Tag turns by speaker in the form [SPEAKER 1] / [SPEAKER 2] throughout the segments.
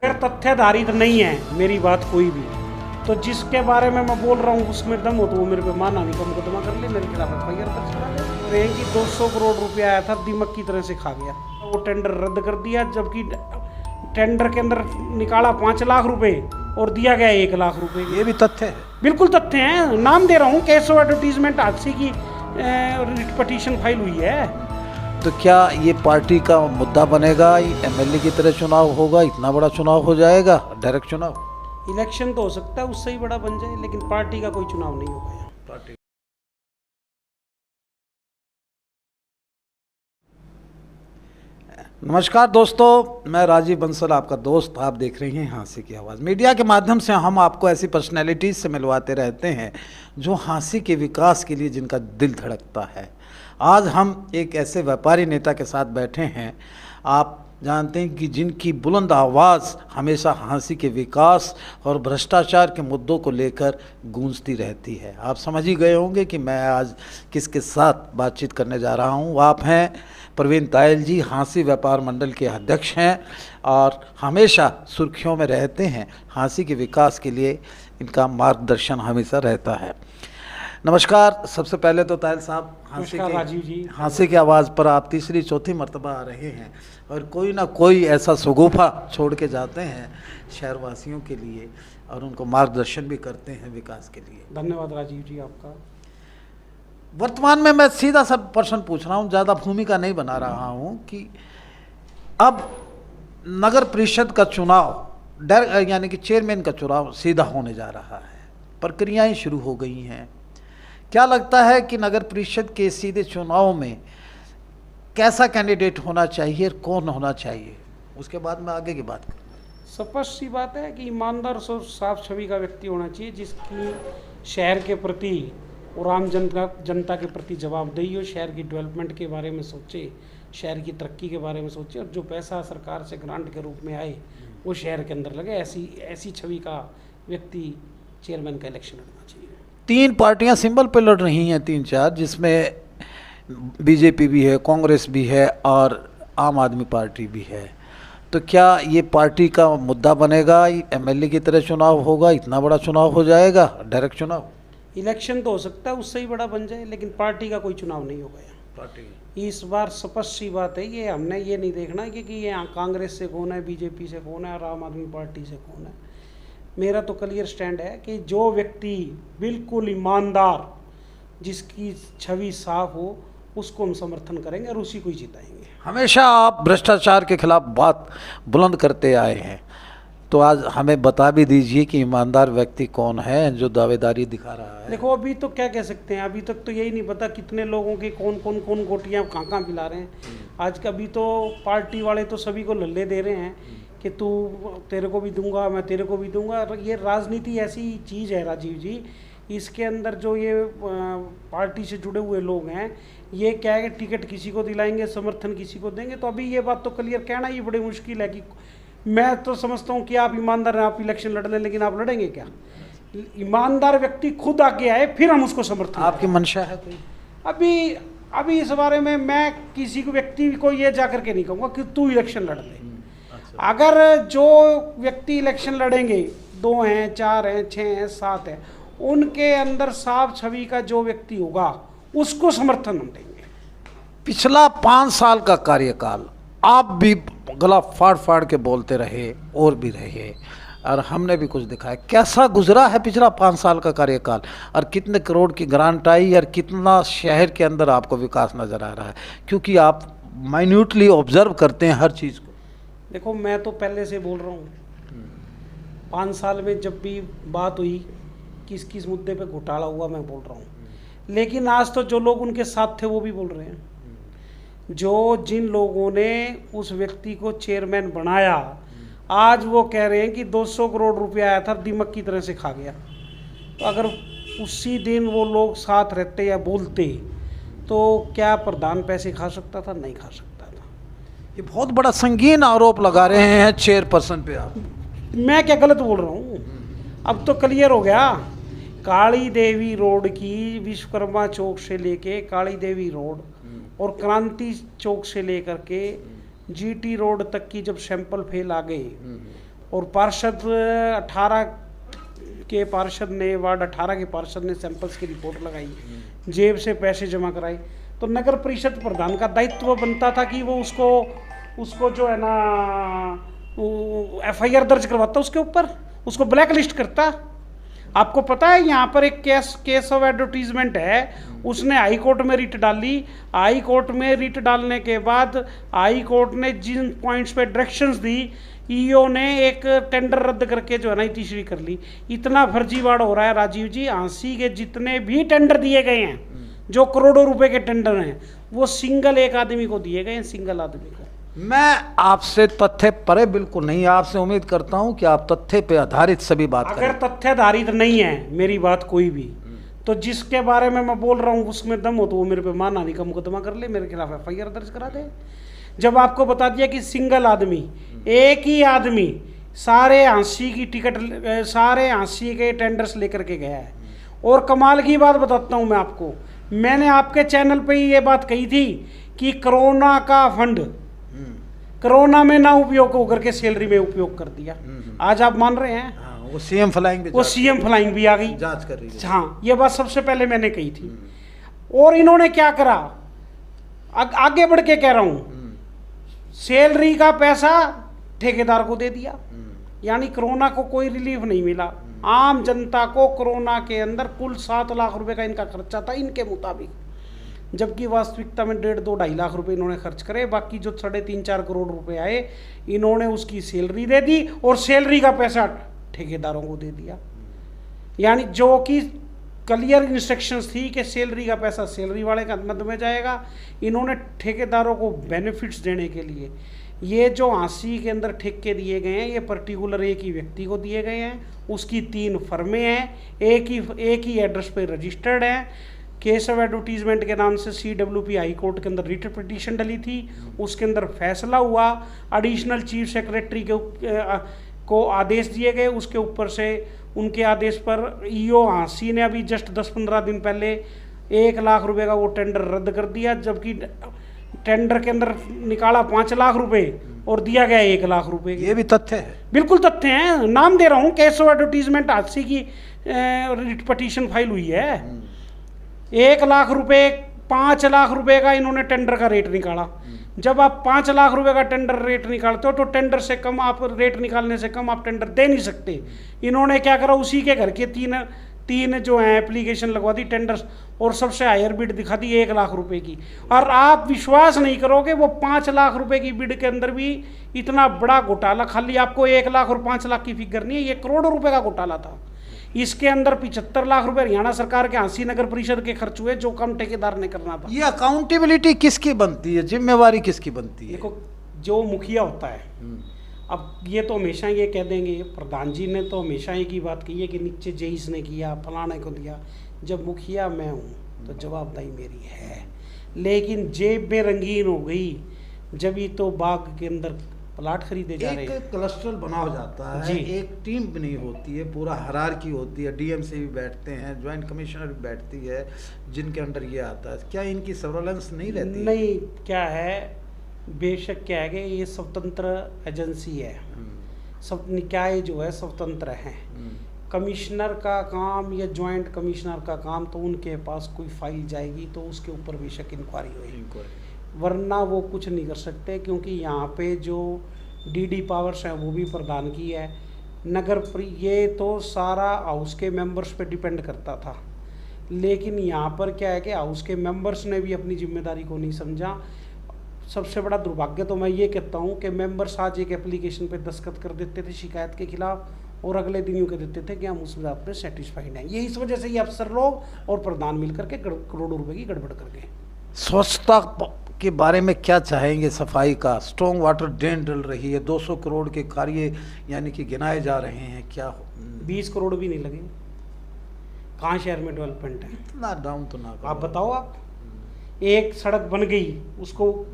[SPEAKER 1] अगर तथ्याधारित नहीं है मेरी बात कोई भी, तो जिसके बारे में मैं बोल रहा हूँ उसमें दम हो तो वो मेरे पे मानहानि का मुकदमा कर ले, मेरे खिलाफ एफआईआर दर्ज करा ले। रहे कि 200 करोड़ रुपया आया था, दीमक की तरह से खा गया। वो टेंडर रद्द कर दिया, जबकि टेंडर के अंदर निकाला 5 लाख रुपए और दिया गया 1 लाख रुपए।
[SPEAKER 2] ये भी तथ्य है।
[SPEAKER 1] बिल्कुल तथ्य हैं, नाम दे रहा हूँ। केशव एडवर्टीजमेंट हादसे की पिटीशन फाइल हुई है।
[SPEAKER 2] तो क्या ये पार्टी का मुद्दा बनेगा? एमएलए की तरह चुनाव होगा? इतना बड़ा चुनाव हो जाएगा? डायरेक्ट चुनाव?
[SPEAKER 1] इलेक्शन तो हो सकता है उससे ही बड़ा बन जाए, लेकिन पार्टी का कोई चुनाव नहीं होगा यहाँ।
[SPEAKER 2] पार्टी नमस्कार दोस्तों, मैं राजीव बंसल आपका दोस्त। आप देख रहे हैं हाँसी की आवाज़। मीडिया के माध्यम से हम आपको ऐसी पर्सनैलिटीज़ से मिलवाते रहते हैं जो हाँसी के विकास के लिए जिनका दिल धड़कता है। आज हम एक ऐसे व्यापारी नेता के साथ बैठे हैं, आप जानते हैं कि जिनकी बुलंद आवाज़ हमेशा हाँसी के विकास और भ्रष्टाचार के मुद्दों को लेकर गूंजती रहती है। आप समझ ही गए होंगे कि मैं आज किसके साथ बातचीत करने जा रहा हूँ। आप हैं प्रवीण तायल जी, हाँसी व्यापार मंडल के अध्यक्ष हैं और हमेशा सुर्खियों में रहते हैं। हाँसी के विकास के लिए इनका मार्गदर्शन हमेशा रहता है। नमस्कार। सबसे पहले तो तायल साहब, हाँसी की आवाज़ पर आप तीसरी चौथी मर्तबा आ रहे हैं और कोई ना कोई ऐसा शगुफा छोड़ के जाते हैं शहरवासियों के लिए और उनको मार्गदर्शन भी करते हैं विकास के लिए।
[SPEAKER 1] धन्यवाद राजीव जी आपका।
[SPEAKER 2] वर्तमान में मैं सीधा सा प्रश्न पूछ रहा हूँ, ज़्यादा भूमिका नहीं बना रहा हूँ, कि अब नगर परिषद का चुनाव यानी कि चेयरमैन का चुनाव सीधा होने जा रहा है, प्रक्रियाएं शुरू हो गई हैं। क्या लगता है कि नगर परिषद के सीधे चुनाव में कैसा कैंडिडेट होना चाहिए और कौन होना चाहिए? उसके बाद मैं आगे की बात करूँगा।
[SPEAKER 1] स्पष्ट सी बात है कि ईमानदार और साफ छवि का व्यक्ति होना चाहिए, जिसकी शहर के प्रति और आम जनता के प्रति जवाबदेही हो, शहर की डेवलपमेंट के बारे में सोचे, शहर की तरक्की के बारे में सोचे, और जो पैसा सरकार से ग्रांट के रूप में आए वो शहर के अंदर लगे। ऐसी छवि का व्यक्ति चेयरमैन का इलेक्शन लड़ना चाहिए।
[SPEAKER 2] 3 पार्टियां सिंबल पे लड़ रही हैं, 3-4, जिसमें बीजेपी भी है, कांग्रेस भी है और आम आदमी पार्टी भी है। तो क्या ये पार्टी का मुद्दा बनेगा? एमएलए की तरह चुनाव होगा? इतना बड़ा चुनाव हो जाएगा? डायरेक्ट चुनाव?
[SPEAKER 1] इलेक्शन तो हो सकता है उससे ही बड़ा बन जाए, लेकिन पार्टी का कोई चुनाव नहीं होगा यहाँ। पार्टी इस बार स्पष्ट सी बात है। ये हमने ये नहीं देखना कि ये कांग्रेस से कौन है, बीजेपी से कौन है और आम आदमी पार्टी से कौन है। मेरा तो क्लियर स्टैंड है कि जो व्यक्ति बिल्कुल ईमानदार, जिसकी छवि साफ हो, उसको हम समर्थन करेंगे और उसी को ही जिताएंगे।
[SPEAKER 2] हमेशा आप भ्रष्टाचार के खिलाफ बात बुलंद करते आए हैं, तो आज हमें बता भी दीजिए कि ईमानदार व्यक्ति कौन है जो दावेदारी दिखा रहा है।
[SPEAKER 1] देखो, अभी तो क्या कह सकते हैं, अभी तक तो यही नहीं पता कितने लोगों के कौन गोटियाँ कहाँ पिला रहे हैं। आज का भी तो पार्टी वाले तो सभी को लल्ले दे रहे हैं कि तू, तेरे को भी दूंगा, मैं तेरे को भी दूंगा। ये राजनीति ऐसी चीज़ है राजीव जी, इसके अंदर जो ये पार्टी से जुड़े हुए लोग हैं, ये क्या है कि टिकट किसी को दिलाएंगे, समर्थन किसी को देंगे। तो अभी ये बात तो क्लियर कहना ही बड़ी मुश्किल है कि मैं तो समझता हूँ कि आप ईमानदार हैं, आप इलेक्शन लड़ लें, लेकिन आप लड़ेंगे क्या? ईमानदार व्यक्ति खुद आगे आए, फिर हम उसको समर्थन।
[SPEAKER 2] आपकी मंशा है कोई?
[SPEAKER 1] अभी इस बारे में मैं किसी को व्यक्ति को ये जा करके नहीं कहूँगा कि तू इलेक्शन लड़ ले। अगर जो व्यक्ति इलेक्शन लड़ेंगे, 2 हैं, 4 हैं, 6 हैं, 7 हैं, उनके अंदर साफ छवि का जो व्यक्ति होगा उसको समर्थन हम देंगे।
[SPEAKER 2] पिछला 5 साल का कार्यकाल आप भी गला फाड़ फाड़ के बोलते रहे और भी रहे, और हमने भी कुछ दिखाया। कैसा गुजरा है पिछला 5 साल का कार्यकाल, और कितने करोड़ की ग्रांट आई और कितना शहर के अंदर आपको विकास नज़र आ रहा है? क्योंकि आप माइन्यूटली ऑब्जर्व करते हैं हर चीज़ को।
[SPEAKER 1] देखो, मैं तो पहले से बोल रहा हूँ, 5 साल में जब भी बात हुई, किस किस मुद्दे पे घोटाला हुआ, मैं बोल रहा हूँ। लेकिन आज तो जो लोग उनके साथ थे वो भी बोल रहे हैं। जिन लोगों ने उस व्यक्ति को चेयरमैन बनाया, आज वो कह रहे हैं कि 200 करोड़ रुपया आया था, दीमक की तरह से खा गया। तो अगर उसी दिन वो लोग साथ रहते या बोलते, तो क्या प्रधान पैसे खा सकता था? नहीं खा सकता था।
[SPEAKER 2] ये बहुत बड़ा संगीन आरोप लगा रहे हैं चेयरपर्सन पे आप।
[SPEAKER 1] मैं क्या गलत बोल रहा हूँ? अब तो क्लियर हो गया। काली देवी रोड की, विश्वकर्मा चौक से लेके काली देवी रोड और क्रांति चौक से लेकर के जीटी रोड तक की जब सैंपल फेल आ गए, और पार्षद 18 के पार्षद ने, वार्ड 18 के पार्षद ने सैंपल्स की रिपोर्ट लगाई, जेब से पैसे जमा कराए। तो नगर परिषद प्रधान का दायित्व बनता था कि वो उसको जो है ना FIR दर्ज करवाता उसके ऊपर, उसको ब्लैक लिस्ट करता। आपको पता है यहाँ पर एक केस ऑफ एडवर्टीजमेंट है, उसने हाई कोर्ट में रिट डाली। हाई कोर्ट में रिट डालने के बाद हाई कोर्ट ने जिन पॉइंट्स पे डायरेक्शंस दी, ईओ ने एक टेंडर रद्द करके जो है ना तीसरी कर ली। इतना फर्जीवाड़ा हो रहा है राजीव जी, हाँसी के जितने भी टेंडर दिए गए हैं, जो करोड़ों रुपए के टेंडर हैं, वो सिंगल एक आदमी को दिए गए हैं, सिंगल आदमी को।
[SPEAKER 2] मैं आपसे तथ्य परे बिल्कुल नहीं, आपसे उम्मीद करता हूं कि आप तथ्य पे आधारित सभी बात करें।
[SPEAKER 1] अगर तथ्य आधारित नहीं है मेरी बात कोई भी, तो जिसके बारे में मैं बोल रहा हूँ उसमें दम हो तो वो मेरे पे मानहानि का मुकदमा कर ले, मेरे खिलाफ FIR दर्ज करा दे। जब आपको बता दिया कि सिंगल आदमी, एक ही आदमी सारे हाँसी की टिकट, सारे हाँसी के टेंडर्स लेकर के गया है। और कमाल की बात बताता हूँ मैं आपको, मैंने आपके चैनल पे ही ये बात कही थी कि कोरोना का फंड कोरोना में ना उपयोग होकर के सैलरी में उपयोग कर दिया। आज आप मान रहे हैं?
[SPEAKER 2] हाँ, वो CM फ्लाइंग
[SPEAKER 1] भी आ गई,
[SPEAKER 2] जांच कर रही है।
[SPEAKER 1] हाँ, ये बात सबसे पहले मैंने कही थी। और इन्होंने क्या करा, आगे बढ़ के कह रहा हूं, सैलरी का पैसा ठेकेदार को दे दिया। यानी कोरोना को कोई रिलीफ नहीं मिला। आम जनता को कोरोना के अंदर कुल 7 लाख रुपए का इनका खर्चा था इनके मुताबिक, जबकि वास्तविकता में 1.5-2.5 लाख रुपए इन्होंने खर्च करे। बाकी जो 3.5-4 करोड़ रुपए आए, इन्होंने उसकी सैलरी दे दी और सैलरी का पैसा ठेकेदारों को दे दिया। यानी जो कि क्लियर इंस्ट्रक्शंस थी कि सैलरी का पैसा सैलरी वाले का मद में जाएगा। इन्होंने ठेकेदारों को बेनिफिट्स देने के लिए ये जो हाँसी के अंदर ठेके दिए गए हैं, ये पर्टिकुलर एक ही व्यक्ति को दिए गए हैं। उसकी 3 फर्में हैं, एक ही एड्रेस पे रजिस्टर्ड हैं। केस ऑफ एडवर्टीजमेंट के नाम से CWP हाई कोर्ट के अंदर रिट पिटीशन डली थी, उसके अंदर फैसला हुआ। एडिशनल चीफ सेक्रेटरी को आदेश दिए गए, उसके ऊपर से उनके आदेश पर ईओ हाँसी ने अभी जस्ट 10-15 दिन पहले 1 लाख रुपए का वो टेंडर रद्द कर दिया, जबकि टेंडर के अंदर निकाला 5 लाख रुपए और दिया गया 1 लाख रुपए।
[SPEAKER 2] ये भी तथ्य है,
[SPEAKER 1] बिल्कुल तथ्य है, नाम दे रहा हूँ। केस ऑफ एडवर्टीजमेंट हाँसी की रिट पिटीशन फाइल हुई है। 1 लाख रुपए, 5 लाख रुपए का इन्होंने टेंडर का रेट निकाला। जब आप 5 लाख रुपए का टेंडर रेट निकालते हो तो टेंडर से कम आप रेट निकालने से कम आप टेंडर दे नहीं सकते। इन्होंने क्या करा, उसी के घर के तीन जो है एप्लीकेशन लगवा दी टेंडर्स, और सबसे हायर बिड दिखा दी 1 लाख रुपए की। और आप विश्वास नहीं करोगे, वो 5 लाख रुपए की बिड के अंदर भी इतना बड़ा घोटाला, खाली आपको 1 लाख और 5 लाख की फिगर नहीं है, ये करोड़ों रुपए का घोटाला था। इसके अंदर 75 लाख रुपए हरियाणा सरकार के हाँसी नगर परिषद के खर्च हुए, जो काम ठेकेदार ने करना था।
[SPEAKER 2] ये अकाउंटेबिलिटी किसकी बनती है, जिम्मेवारी किसकी बनती है?
[SPEAKER 1] देखो, जो मुखिया होता है, अब ये तो हमेशा ये कह देंगे, प्रधान जी ने तो हमेशा एक ही बात कही है कि नीचे जेईस ने किया, फलाने को दिया। जब मुखिया मैं हूँ तो जवाबदारी मेरी है, लेकिन जेब में रंगीन हो गई जब ही तो बाग के अंदर प्लाट खरीदे जा रहे हैं।
[SPEAKER 2] एक क्लस्टर बना हो जाता है, एक टीम नहीं होती है, पूरा हरारकी होती है। DMC भी बैठते हैं, ज्वाइंट कमिश्नर भी बैठती है, जिनके अंडर ये आता है। क्या इनकी सर्वेलेंस नहीं रहती?
[SPEAKER 1] नहीं, क्या है, बेशक क्या है कि ये स्वतंत्र एजेंसी है, सब निकाय जो है स्वतंत्र हैं। कमिश्नर का काम या ज्वाइंट कमिश्नर का काम तो उनके पास कोई फाइल जाएगी तो उसके ऊपर बेशक इंक्वायरी होगी, वरना वो कुछ नहीं कर सकते। क्योंकि यहाँ पे जो DD पावर्स हैं वो भी प्रधान की है। ये तो सारा हाउस के मेंबर्स पे डिपेंड करता था, लेकिन यहाँ पर क्या है कि हाउस के मेंबर्स ने भी अपनी जिम्मेदारी को नहीं समझा। सबसे बड़ा दुर्भाग्य तो मैं ये कहता हूँ कि मेंबर्स आज एक एप्लीकेशन पे दस्तखत कर देते थे शिकायत के खिलाफ, और अगले दिन यूँ कह देते थे कि हम उस बात पे सेटिस्फाइड हैं। ये इस वजह से ये अफसर लोग और प्रधान मिलकर के करोड़ों रुपए की गड़बड़ कर गए।
[SPEAKER 2] स्वच्छता के बारे में क्या चाहेंगे? सफाई का स्ट्रॉन्ग वाटर ड्रेन डल रही है, 200 करोड़ के कार्य यानी कि गिनाए जा रहे हैं, क्या
[SPEAKER 1] 20 करोड़ भी नहीं लगे? कहाँ शहर में डेवलपमेंट है?
[SPEAKER 2] इतना डाउन तो ना
[SPEAKER 1] आप बताओ। आप एक सड़क बन गई, उसको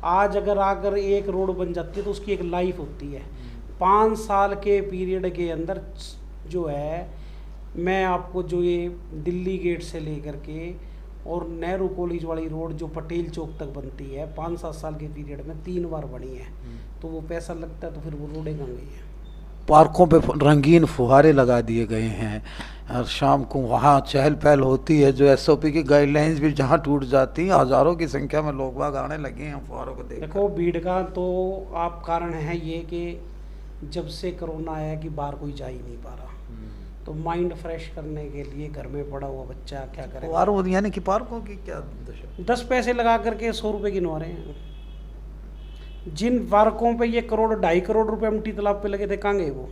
[SPEAKER 1] आज अगर एक रोड बन जाती है तो उसकी एक लाइफ होती है। 5 साल के पीरियड के अंदर जो है, मैं आपको जो ये दिल्ली गेट से लेकर के और नेहरू कॉलेज वाली रोड जो पटेल चौक तक बनती है, 5-7 साल के पीरियड में 3 बार बनी है। तो वो पैसा लगता है तो फिर वो रोडें कहाँ गई है?
[SPEAKER 2] पार्कों पे रंगीन फुहारे लगा दिए गए हैं और शाम को वहाँ चहल पहल होती है, जो एसओपी की गाइडलाइंस भी जहाँ टूट जाती हैं, हज़ारों की संख्या में लोग बाग आने लगे हैं फुहारों को देख।
[SPEAKER 1] देखो भीड़ का तो आप कारण है ये कि जब से कोरोना आया कि बाहर कोई जा ही नहीं पा रहा, तो माइंड फ्रेश करने के लिए घर में पड़ा हुआ बच्चा क्या करे।
[SPEAKER 2] फुहारों यानी कि पार्कों की क्या दशा?
[SPEAKER 1] 10 पैसे लगा करके 100 रुपये गिनवा रहे हैं। जिन पार्कों पे ये करोड़ 2.5 करोड़ रुपए अमटी तालाब पे लगे थे, कहाँ गए वो?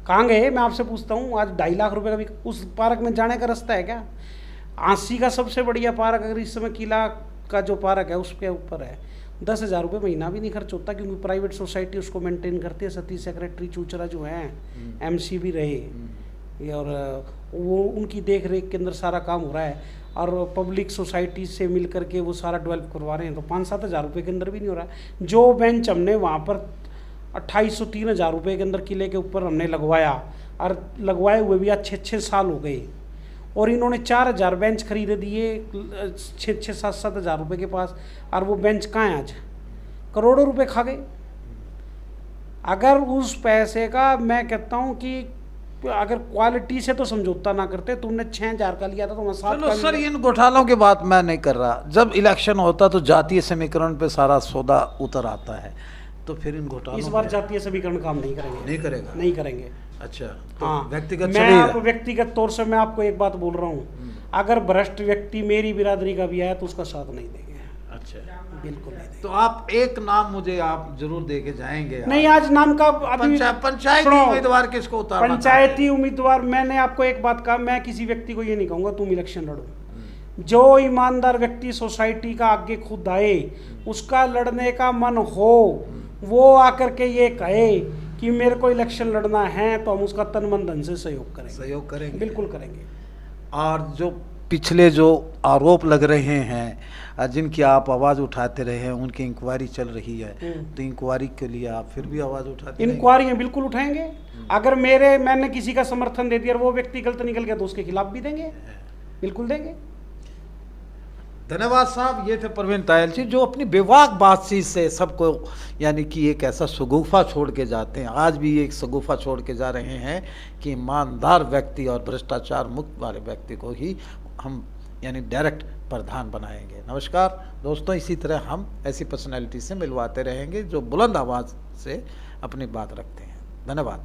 [SPEAKER 1] कहाँ गए? मैं आपसे पूछता हूँ। आज 2.5 लाख रुपए का भी उस पार्क में जाने का रास्ता है क्या? आंसी का सबसे बढ़िया पार्क अगर इस समय किला का जो पार्क है उसके ऊपर है, 10,000 रुपये महीना भी नहीं खर्च होता, क्योंकि प्राइवेट सोसाइटी उसको मेंटेन करती है। सती सेक्रेटरी चूचरा जो है एमसी भी रहे, और वो उनकी देख रेख के अंदर सारा काम हो रहा है, और पब्लिक सोसाइटी से मिल करके वो सारा डेवलप करवा रहे हैं। तो 5-7 हज़ार रुपये के अंदर भी नहीं हो रहा है। जो बेंच हमने वहाँ पर 2,800-3,000 रुपये के अंदर किले के ऊपर हमने लगवाया, और लगवाए हुए भी आज 6-6 साल हो गए, और इन्होंने 4,000 बेंच खरीद दिए 6-7 हज़ार रुपये के पास, और वो बेंच कहाँ है आज? करोड़ों रुपए खा गए। अगर उस पैसे का मैं कहता हूँ कि अगर क्वालिटी से तो समझौता ना करते, तुमने 6,000 का लिया था तो मैं 7
[SPEAKER 2] चलो
[SPEAKER 1] का
[SPEAKER 2] सर, इन घोटालों की बात मैं नहीं कर रहा। जब इलेक्शन होता तो जातीय समीकरण पे सारा सौदा उतर आता है, तो फिर इन घोटालों
[SPEAKER 1] इस बार जातीय समीकरण काम नहीं करेंगे।
[SPEAKER 2] नहीं करेगा?
[SPEAKER 1] नहीं करेंगे।
[SPEAKER 2] अच्छा, तो
[SPEAKER 1] हाँ,
[SPEAKER 2] व्यक्तिगत
[SPEAKER 1] मैं आप व्यक्तिगत तौर से मैं आपको एक बात बोल रहा हूँ, अगर भ्रष्ट व्यक्ति मेरी बिरादरी का भी आया तो उसका साथ नहीं देंगे।
[SPEAKER 2] अच्छा,
[SPEAKER 1] बिल्कुल नहीं देंगे।
[SPEAKER 2] तो आप एक नाम मुझे आप जरूर दे के जाएंगे।
[SPEAKER 1] नहीं, आज नाम का अभी
[SPEAKER 2] पंचायती उम्मीदवार किसको उतारना?
[SPEAKER 1] पंचायती उम्मीदवार मैंने आपको एक बात कहा, मैं किसी व्यक्ति को ये नहीं कहूँगा तुम इलेक्शन लड़ो। जो ईमानदार व्यक्ति सोसाइटी का आगे खुद आए, उसका लड़ने का मन हो, वो आकर के ये कहे कि मेरे को इलेक्शन लड़ना है, तो हम उसका तन मन धन से सहयोग करेंगे। बिल्कुल करेंगे।
[SPEAKER 2] और जो पिछले जो आरोप लग रहे हैं, जिनकी आप आवाज़ उठाते रहे हैं, उनकी इंक्वायरी चल रही है, तो इंक्वायरी के लिए आप फिर भी आवाज़ उठाते हैं?
[SPEAKER 1] इंक्वायरी बिल्कुल उठाएंगे। अगर मैंने किसी का समर्थन दे दिया और वो व्यक्ति गलत निकल गया तो उसके खिलाफ भी देंगे, बिल्कुल देंगे।
[SPEAKER 2] धन्यवाद साहब। ये थे प्रवीण तायल जी, जो अपनी बेबाक बातचीत से सबको यानी कि एक ऐसा शगुफा छोड़ के जाते हैं। आज भी एक शगुफा छोड़ के जा रहे हैं कि ईमानदार व्यक्ति और भ्रष्टाचार मुक्त वाले व्यक्ति को ही हम यानी डायरेक्ट प्रधान बनाएंगे। नमस्कार दोस्तों, इसी तरह हम ऐसी पर्सनैलिटी से मिलवाते रहेंगे जो बुलंद आवाज़ से अपनी बात रखते हैं। धन्यवाद।